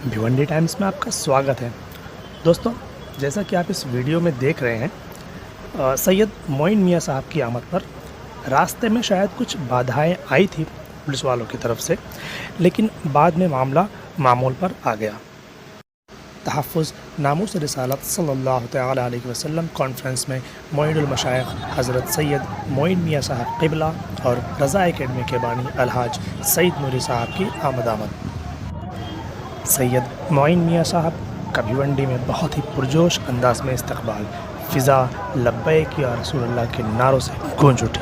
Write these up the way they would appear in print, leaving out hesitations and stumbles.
Bhiwandi times में आपका स्वागत है। दोस्तों, जैसा कि आप इस वीडियो में देख रहे हैं, सैयद मोइन मियाँ साहब की आमद पर रास्ते में शायद कुछ बाधाएं आई थी पुलिस वालों की तरफ से, लेकिन बाद में मामला मामूल पर आ गया। तहफ़्फ़ुज़ नामूस रिसालत सल्लल्लाहु तआला अलैहि वसल्लम कॉन्फ्रेंस में मोइनुल मशाइख हज़रत सैयद मोइन मियाँ साहब क़िबला और रज़ा एकेडमी के बानी अलहाज सईद नूरी साहब की आमद। सैयद मोइन मियाँ साहब का भिवंडी में बहुत ही पुरजोश अंदाज में इस्तकबाल, फ़िज़ा लब्बैक या रसूलल्लाह के नारों से गूंज उठी।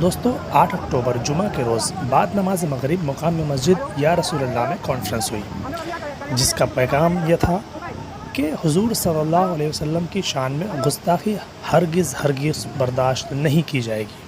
दोस्तों, 8 अक्टूबर जुमा के रोज़ बाद नमाज मगरिब मुकाम मस्जिद या रसूलल्लाह में कॉन्फ्रेंस हुई, जिसका पैगाम यह था कि हुज़ूर सल्लल्लाहु अलैहि वसल्लम की शान में गुस्ताखी हरगिज़ बर्दाश्त नहीं की जाएगी,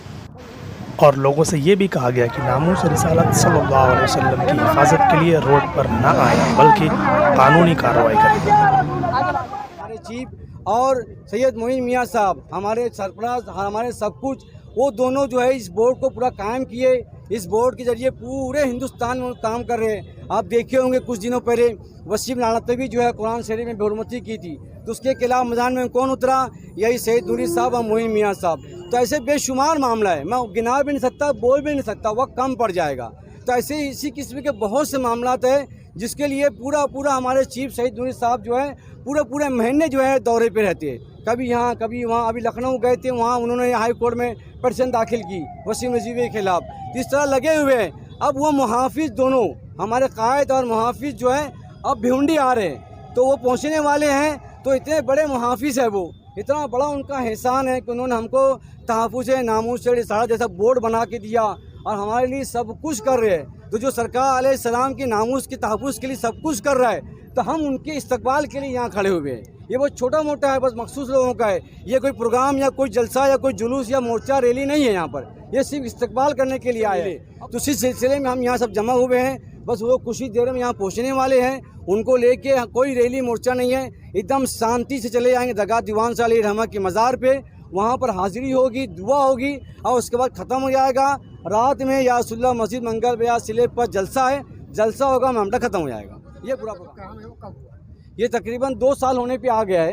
और लोगों से ये भी कहा गया कि नामूस रिसालत सल्लल्लाहु अलैहि वसल्लम की हिफाजत के लिए रोड पर ना आए, बल्कि कानूनी कार्रवाई करें। हमारे चीफ और सैयद मोइन मियाँ साहब हमारे सरपराज, हमारे सब कुछ, वो दोनों जो है इस बोर्ड को पूरा कायम किए। इस बोर्ड के जरिए पूरे हिंदुस्तान में काम कर रहे हैं। आप देखे होंगे कुछ दिनों पहले वसीम नानतवी जो है कुरान शरीफ में बेहुरमती की थी, तो उसके खिलाफ मैदान में कौन उतरा? यही सैयद नूरी साहब और मोइन मियाँ साहब। तो ऐसे बेशुमार मामला है, मैं गिना भी नहीं सकता, बोल भी नहीं सकता, वक्त कम पड़ जाएगा। तो ऐसे इसी किस्म के बहुत से मामलात है जिसके लिए पूरा हमारे चीफ सैयद नूरी साहब जो है पूरे महीने जो है दौरे पे रहते हैं, कभी यहाँ कभी वहाँ। अभी लखनऊ गए थे, वहाँ उन्होंने हाई कोर्ट में पिटीशन दाखिल की वसीम नजीब के खिलाफ। इस तरह लगे हुए हैं। अब वो मुहाफिज दोनों हमारे कायद और मुहाफिज जो है अब भिवंडी आ रहे हैं, तो वो पहुँचने वाले हैं। तो इतने बड़े मुहाफिज है, वो इतना बड़ा उनका एहसान है कि उन्होंने हमको तहफ़्फ़ुज़ नामूस रिसालत जैसा बोर्ड बना के दिया और हमारे लिए सब कुछ कर रहे हैं। तो जो सरकार अलैहिस्सलाम की नामूस की तहफ़्फ़ुज़ के लिए सब कुछ कर रहा है, तो हम उनके इस्तकबाल के लिए यहाँ खड़े हुए हैं। ये बहुत छोटा मोटा है, बस मखसूस लोगों का है। ये कोई प्रोग्राम या कोई जलसा या कोई जुलूस या मोर्चा रैली नहीं है यहाँ पर, ये सिर्फ इस्तकबाल करने के लिए आए हैं। तो इस सिलसिले में हम यहाँ सब जमा हुए हैं। बस वो कुछ ही देर में यहाँ पहुँचने वाले हैं। उनको लेके कोई रैली मोर्चा नहीं है, एकदम शांति से चले जाएंगे दरगाह दीवान शाह अली रहमा की मज़ार पे। वहाँ पर हाजिरी होगी, दुआ होगी और उसके बाद ख़त्म हो जाएगा। रात में या रसूलुल्लाह मस्जिद मंगल या सिले पर जलसा है, जलसा होगा, मामला ख़त्म हो जाएगा। ये पूरा काम है। वो कब हुआ? ये तकरीबन 2 साल होने पे आ गया है।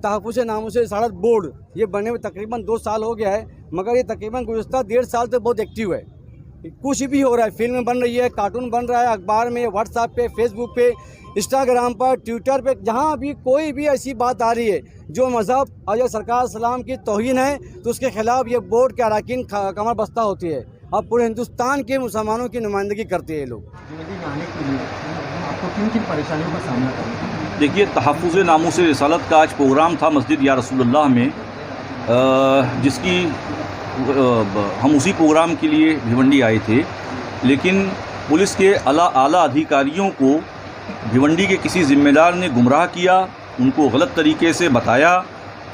तहफ़्फ़ुज़ नामूस रिसालत बोर्ड ये बनने में तकरीबन 2 साल हो गया है, मगर ये तकरीबन गुज़श्ता 1.5 साल से बहुत एक्टिव है। कुछ भी हो रहा है, फिल्म बन रही है, कार्टून बन रहा है, अखबार में, व्हाट्सएप पे, फेसबुक पे, इंस्टाग्राम पर, ट्विटर पे, जहाँ भी कोई भी ऐसी बात आ रही है जो मज़हब और सरकार सलाम की तौहीन है, तो उसके खिलाफ ये बोर्ड के अरकान कमर बस्ता होती है और पूरे हिंदुस्तान के मुसलमानों की नुमाइंदगी करते हैं। ये लोग आपको किन परेशानियों का सामना करना? देखिए, तहफ़्फ़ुज़ नामूस रिसालत का आज प्रोग्राम था मस्जिद या रसूलल्लाह में, जिसकी हम उसी प्रोग्राम के लिए भिवंडी आए थे, लेकिन पुलिस के आला अधिकारियों को भिवंडी के किसी ज़िम्मेदार ने गुमराह किया, उनको गलत तरीके से बताया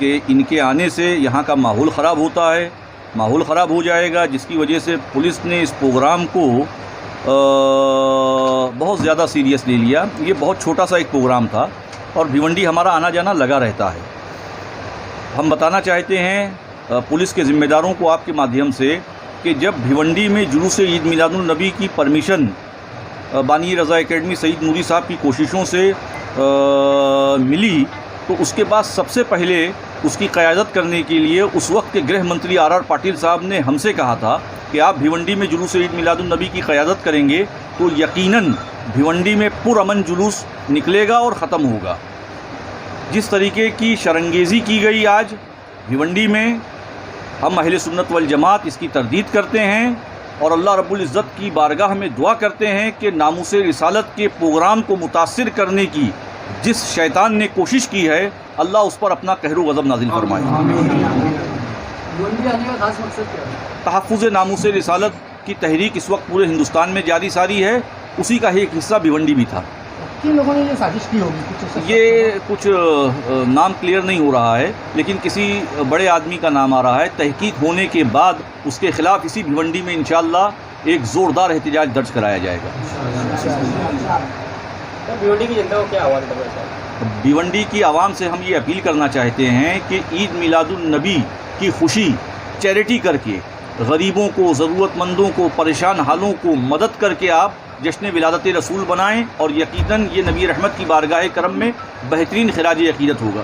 कि इनके आने से यहाँ का माहौल ख़राब होता है, माहौल ख़राब हो जाएगा, जिसकी वजह से पुलिस ने इस प्रोग्राम को बहुत ज़्यादा सीरियस ले लिया। ये बहुत छोटा सा एक प्रोग्राम था और भिवंडी हमारा आना जाना लगा रहता है। हम बताना चाहते हैं पुलिस के ज़िम्मेदारों को आपके माध्यम से कि जब भिवंडी में जुलूस ईद मिलादुन नबी की परमिशन बानी रज़ा एकेडमी सईद नूरी साहब की कोशिशों से मिली, तो उसके बाद सबसे पहले उसकी क़यादत करने के लिए उस वक्त के गृह मंत्री आर पाटिल साहब ने हमसे कहा था कि आप भिवंडी में जुलूस ईद मिलादुन नबी की क़यादत करेंगे तो यकीनन भिवंडी में पुरअमन जुलूस निकलेगा और ख़त्म होगा। जिस तरीके की शरंगेज़ी की गई आज भिवंडी में, हम अहले सुन्नत वल जमात इसकी तरदीद करते हैं और अल्लाह रब्बुल इज़्ज़त की बारगाह में दुआ करते हैं कि नामूस रिसालत के प्रोग्राम को मुतासिर करने की जिस शैतान ने कोशिश की है, अल्लाह उस पर अपना कहर गज़ब नाज़िल फरमाए। तहफ़्फ़ुज़ नामूस रिसालत की तहरीक इस वक्त पूरे हिंदुस्तान में जारी सारी है, उसी का एक हिस्सा भिवंडी भी था। किन लोगों ने ये साजिश की होगी? ये कुछ नाम क्लियर नहीं हो रहा है, लेकिन किसी बड़े आदमी का नाम आ रहा है। तहकीक होने के बाद उसके ख़िलाफ़ इसी भिवंडी में इंशाअल्लाह एक ज़ोरदार एहतजाज दर्ज कराया जाएगा। भिवंडी की जनता को क्या आह्वान करना चाहते हैं? भिवंडी की आवाम से हम ये अपील करना चाहते हैं कि ईद मिलादुन नबी की खुशी चैरिटी करके गरीबों को, ज़रूरतमंदों को, परेशान हालों को मदद करके आप जश्न विलादत रसूल बनाएं और यकीनन ये नबी रहमत की बारगाह करम में बेहतरीन खिराज अक़ीदत होगा।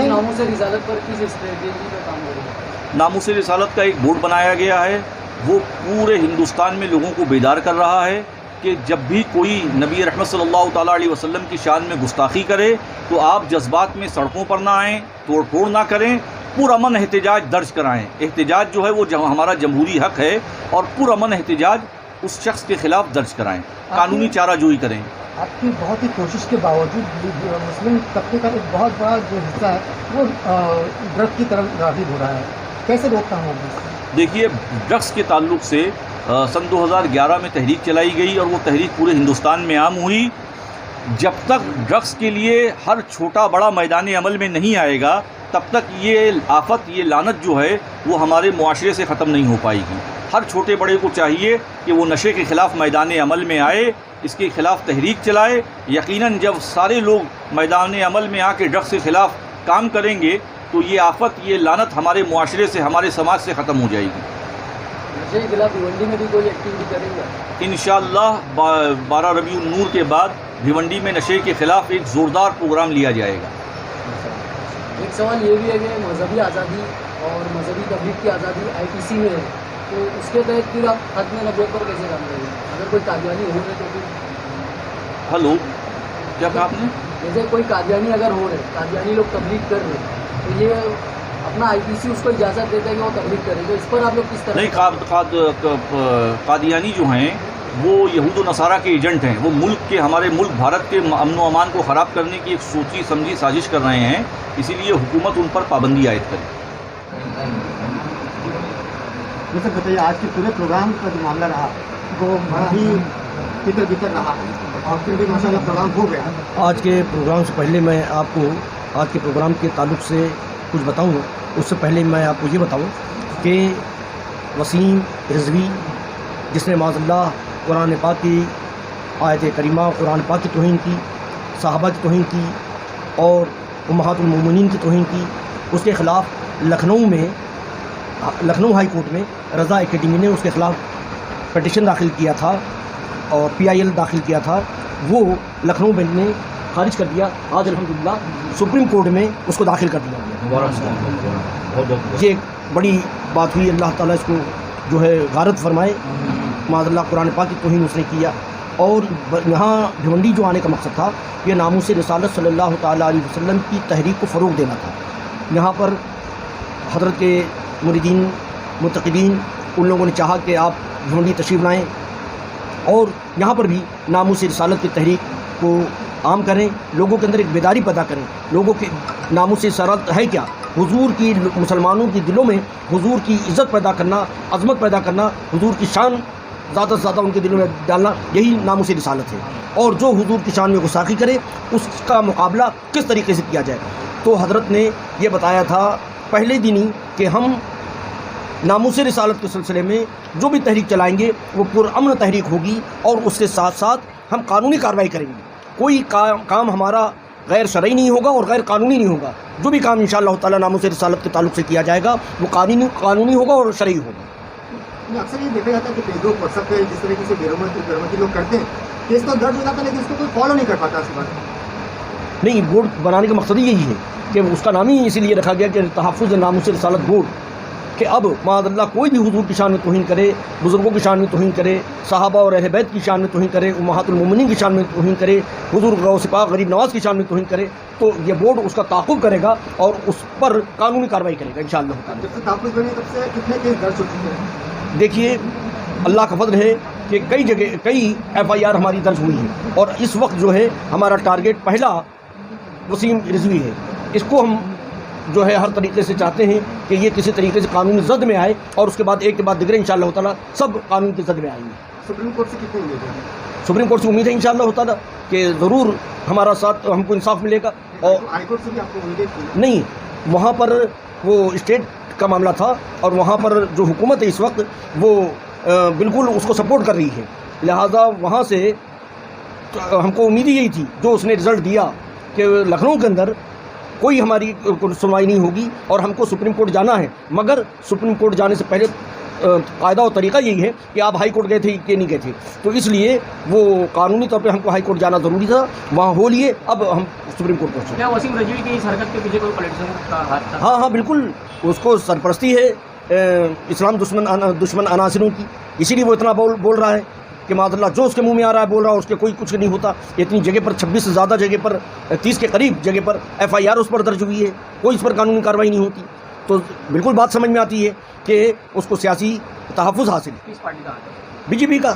नामूस रिसालत पर किस स्ट्रेटेजी का काम करेंगे? नामूस रिसालत का एक बोर्ड बनाया गया है, वो पूरे हिंदुस्तान में लोगों को बेदार कर रहा है कि जब भी कोई नबी रहमत सल्लल्लाहु ताला अलैहि वसल्लम की शान में गुस्ताखी करे तो आप जज्बात में सड़कों पर ना आएँ, तोड़ फोड़ ना करें, पुरअमन एहतजाज दर्ज कराएं। एहतजाज जो है वो हमारा जमहूरी हक़ है और पुरअमन एहतजाज उस शख्स के ख़िलाफ़ दर्ज कराएं, कानूनी चाराजोई करें। आपकी बहुत ही कोशिश के बावजूद भी मुस्लिम तबके का एक बहुत बड़ा जो हिस्सा है वो ड्रग की तरफ राग़िब हो रहा है, कैसे रोकथाम होगी? देखिए, ड्रग्स के ताल्लुक़ से सन 2011 में तहरीक चलाई गई और वो तहरीक पूरे हिंदुस्तान में आम हुई। जब तक ड्रग्स के लिए हर छोटा बड़ा मैदान अमल में नहीं आएगा तब तक ये आफत, ये लानत जो है वो हमारे मुआशरे से ख़त्म नहीं हो पाएगी। हर छोटे बड़े को चाहिए कि वो नशे के ख़िलाफ़ मैदान अमल में आए, इसके ख़िलाफ़ तहरीक चलाए। यकीनन जब सारे लोग मैदान अमल में आके ड्रग्स के ख़िलाफ़ काम करेंगे तो ये आफत, ये लानत हमारे मुआशरे से, हमारे समाज से ख़त्म हो जाएगी। नशे के खिलाफ भिवंडी में भी कोई एक्टिविटी करेंगे? इंशाअल्लाह 12 रबीउन नूर के बाद भिवंडी में नशे के ख़िलाफ़ एक ज़ोरदार प्रोग्राम लिया जाएगा। एक सवाल ये भी है कि मजहबी आज़ादी और मजहबी तबलीग की आज़ादी IPC में है, तो उसके तहत फिर आप खत्म नबूवत पर कैसे काम करेंगे? अगर कोई कादियानी हो रहे तो फिर? हेलो, क्या कहा आपने? जैसे कोई कादियानी अगर हो रहे, कादियानी लोग तबलीग कर रहे, तो ये अपना IPC उसको इजाज़त देता है कि वो तबलीग करे, तो इस पर आप लोग किस तरह? नहीं, कादियानी जो हैं वो यहूद व नसारा के एजेंट हैं। वो मुल्क के, हमारे मुल्क भारत के अमन व अमान को ख़राब करने की एक सोची समझी साजिश कर रहे हैं, इसीलिए हुकूमत उन पर पाबंदी आयद करे। जैसे बताइए, आज के पूरे प्रोग्राम का जो मामला रहा वो बड़ा ही तितर बितर रहा और फिर भी माशाल्लाह प्रोग्राम हो गया। आज के प्रोग्राम से पहले मैं आपको आज के प्रोग्राम के ताल्लुक़ से कुछ बताऊँ। उससे पहले मैं आपको ये बताऊँ कि वसीम रिजवी, जिसने माज़अल्लाह कुरान पाक की आयत करीमा, कुरान पाक की तौहीन की, सहाबा की तौहीन की और उम्महातुल मोमिनीन की तौहीन की, उसके ख़िलाफ़ लखनऊ हाई कोर्ट में रज़ा एकेडमी ने उसके ख़िलाफ़ पटिशन दाखिल किया था और PIL दाखिल किया था। वो लखनऊ बेंच ने खारिज कर दिया। आज अल्हम्दुलिल्लाह सुप्रीम कोर्ट में उसको दाखिल कर दिया। ये एक बड़ी बात हुई। अल्लाह ताला इसको जो है गारत फरमाए। माज़अल्लाह कुरान पाक की तौहीन उसने किया। और यहाँ भिवंडी जो आने का मकसद था, ये नामूस रिसालत सल्लल्लाहु ताला अलैहि वसल्लम की तहरीक को फ़रोग़ देना था। यहाँ पर हज़रत के मुरीदीन, मुतक़ीदीन, उन लोगों ने चाहा कि आप भिवंडी तशरीफ़ लाएँ और यहाँ पर भी नामूस रिसालत की तहरीक को आम करें, लोगों के अंदर एक बेदारी पैदा करें। लोगों के नामूस रिसालत है क्या? हुजूर की, मुसलमानों के दिलों में हुजूर की इज़्ज़त पैदा करना, अज़मत पैदा करना, हुजूर की शान ज़्यादा से ज़्यादा उनके दिलों में डालना, यही नामूस रिसालत है। और जो हुजूर की शान में गुस्ताखी करे उसका मुकाबला किस तरीके से किया जाए। तो हज़रत ने ये बताया था पहले दिन ही कि हम नामूस रिसालत के सिलसिले में जो भी तहरीक चलाएँगे वो पुरअमन तहरीक होगी और उसके साथ साथ हम कानूनी कार्रवाई करेंगे। कोई काम हमारा गैर शरई नहीं होगा और गैर कानूनी नहीं होगा। जो भी काम इंशाअल्लाह ताला नामूस रिसालत के ताल्लुक़ से किया जाएगा वो कानूनी होगा और शरई होगा। अक्सर ये देखा जाता है कि फेसबुक, व्हाट्सएप पे जिस तरीके से बेरहमती लोग करते हैं, केस तो दर्ज हो जाता है लेकिन इसको कोई फॉलो नहीं कर पाता। इस बात नहीं, बोर्ड बनाने का मकसद ही यही है कि उसका नाम ही इसीलिए रखा गया कि तहफ़्फ़ुज़ नामूस रिसालत बोर्ड, कि अब माअल्लाह कोई भी हुजूर की शान में तौहीन करे, बुज़ुर्गों की शान में तौहीन करे, सहाबा और अहले बैत की शान में तौहीन करे, उम्महातुल मोमिनीन की शान में तौहीन करे, हुजूर गौस पाक गरीब नवाज़ की शान में तौहीन करे, तो ये बोर्ड उसका ताक़ुब करेगा और उस पर कानूनी कार्रवाई करेगा इंशाअल्लाह। जब से तहफ़्फ़ुज़ बने तब से कितने केस दर्ज हो चुके हैं? देखिए, अल्लाह का फज़ल है कि कई जगह कई FIR हमारी दर्ज हुई है और इस वक्त जो है हमारा टारगेट पहला वसीम रिजवी है। इसको हम जो है हर तरीके से चाहते हैं कि ये किसी तरीके से कानूनी ज़द में आए और उसके बाद एक के बाद दिगरे इंशाअल्लाह ताला सब कानून की ज़द में आएंगे। सुप्रीम कोर्ट से कितनी उम्मीद है? सुप्रीम कोर्ट से उम्मीद है इंशाअल्लाह ताला कि ज़रूर हमारा साथ हमको इंसाफ मिलेगा। और हाई कोर्ट से भी आपको उम्मीदें थी? नहीं, वहाँ पर वो स्टेट का मामला था और वहाँ पर जो हुकूमत है इस वक्त वो बिल्कुल उसको सपोर्ट कर रही है, लिहाजा वहाँ से हमको उम्मीद ही यही थी जो उसने रिज़ल्ट दिया कि लखनऊ के अंदर कोई हमारी सुनवाई नहीं होगी और हमको सुप्रीम कोर्ट जाना है। मगर सुप्रीम कोर्ट जाने से पहले कायदा और तरीका यही है कि आप हाई कोर्ट गए थे कि नहीं गए थे, तो इसलिए वो कानूनी तौर पे हमको हाई कोर्ट जाना ज़रूरी था, वहाँ हो लिए, अब हम सुप्रीम कोर्ट पहुँचे। क्या वसीम रजवी की इस हरकत के पीछे कोई पॉलिटिशियन का हाथ था? हाँ, बिल्कुल, उसको सरपरस्ती है इस्लाम दुश्मन अनासिरों की, इसीलिए वो इतना बोल रहा है कि माज़अल्लाह जो उसके मुंह में आ रहा है बोल रहा है, उसके कोई कुछ नहीं होता। इतनी जगह पर 26 से ज़्यादा जगह पर 30 के करीब जगह पर FIR उस पर दर्ज हुई है, कोई इस पर कानूनी कार्रवाई नहीं होती। तो बिल्कुल बात समझ में आती है कि उसको सियासी तहफ़्फ़ुज़ हासिल है। किस पार्टी का हाथ है? बीजेपी का।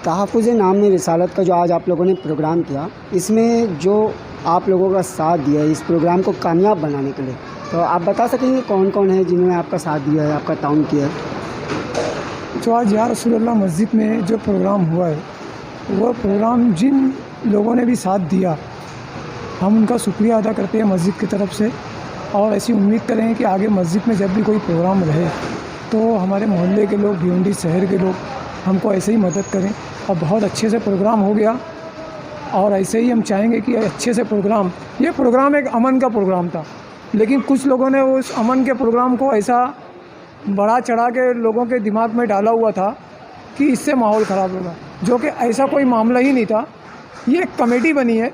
तहफ़्फ़ुज़ नाम में रिसालत का जो आज आप लोगों ने प्रोग्राम किया, इसमें जो आप लोगों का साथ दिया है इस प्रोग्राम को कामयाब बनाने के लिए, तो आप बता सकेंगे कौन कौन है जिन्होंने आपका साथ दिया है, आपका ताउन किया है? जो आज या रसूलुल्लाह मस्जिद में जो प्रोग्राम हुआ है, वो प्रोग्राम जिन लोगों ने भी साथ दिया, हम उनका शुक्रिया अदा करते हैं मस्जिद की तरफ से, और ऐसी उम्मीद करें कि आगे मस्जिद में जब भी कोई प्रोग्राम रहे तो हमारे मोहल्ले के लोग, भिवंडी शहर के लोग हमको ऐसे ही मदद करें। और बहुत अच्छे से प्रोग्राम हो गया, और ऐसे ही हम चाहेंगे कि अच्छे से ये प्रोग्राम एक अमन का प्रोग्राम था, लेकिन कुछ लोगों ने उस अमन के प्रोग्राम को ऐसा बढ़ा चढ़ा के लोगों के दिमाग में डाला हुआ था कि इससे माहौल ख़राब होगा, जो कि ऐसा कोई मामला ही नहीं था। ये एक कमेटी बनी है,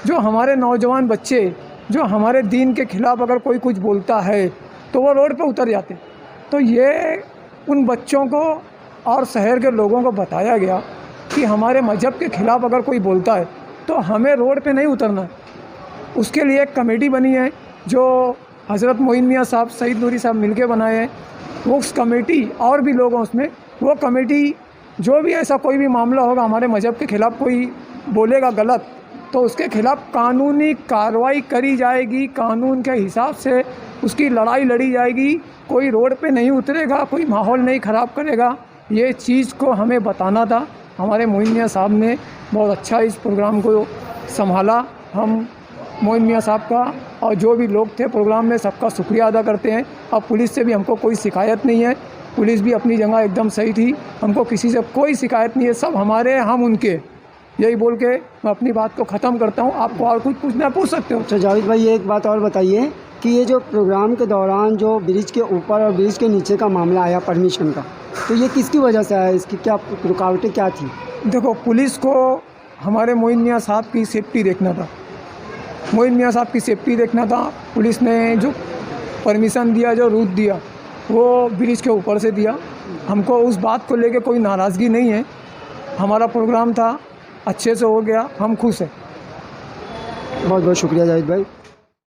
जो हमारे नौजवान बच्चे जो हमारे दीन के ख़िलाफ़ अगर कोई कुछ बोलता है तो वो रोड पे उतर जाते। तो ये उन बच्चों को और शहर के लोगों को बताया गया कि हमारे मज़हब के ख़िलाफ़ अगर कोई बोलता है तो हमें रोड पे नहीं उतरना। उसके लिए एक कमेटी बनी है जो हज़रत मोइन मियाँ साहब, सईद नूरी साहब मिलके बनाए हैं। वो उस कमेटी और भी लोग हैं उसमें, वो कमेटी जो भी ऐसा कोई भी मामला होगा, हमारे मज़हब के ख़िलाफ़ कोई बोलेगा गलत, तो उसके ख़िलाफ़ कानूनी कार्रवाई करी जाएगी, कानून के हिसाब से उसकी लड़ाई लड़ी जाएगी। कोई रोड पे नहीं उतरेगा, कोई माहौल नहीं ख़राब करेगा। ये चीज़ को हमें बताना था। हमारे मोइन मियाँ साहब ने बहुत अच्छा इस प्रोग्राम को संभाला। हम मोइन मियाँ साहब का और जो भी लोग थे प्रोग्राम में, सबका शुक्रिया अदा करते हैं। और पुलिस से भी हमको कोई शिकायत नहीं है, पुलिस भी अपनी जगह एकदम सही थी, हमको किसी से कोई शिकायत नहीं है, सब हमारे हम उनके। यही बोल के मैं अपनी बात को ख़त्म करता हूँ। आपको और कुछ पूछना पूछ सकते हो। अच्छा जावेद भाई, एक बात और बताइए कि ये जो प्रोग्राम के दौरान जो ब्रिज के ऊपर और ब्रिज के नीचे का मामला आया परमिशन का, तो ये किसकी वजह से आया, इसकी क्या रुकावटें क्या थी? देखो, पुलिस को हमारे मोइन मियाँ साहब की सेफ्टी देखना था, मोइन मियाँ साहब की सेफ्टी देखना था। पुलिस ने जो परमिशन दिया, जो रूट दिया, वो ब्रिज के ऊपर से दिया। हमको उस बात को लेके कोई नाराज़गी नहीं है। हमारा प्रोग्राम था, अच्छे से हो गया, हम खुश हैं। बहुत बहुत शुक्रिया जावेद भाई।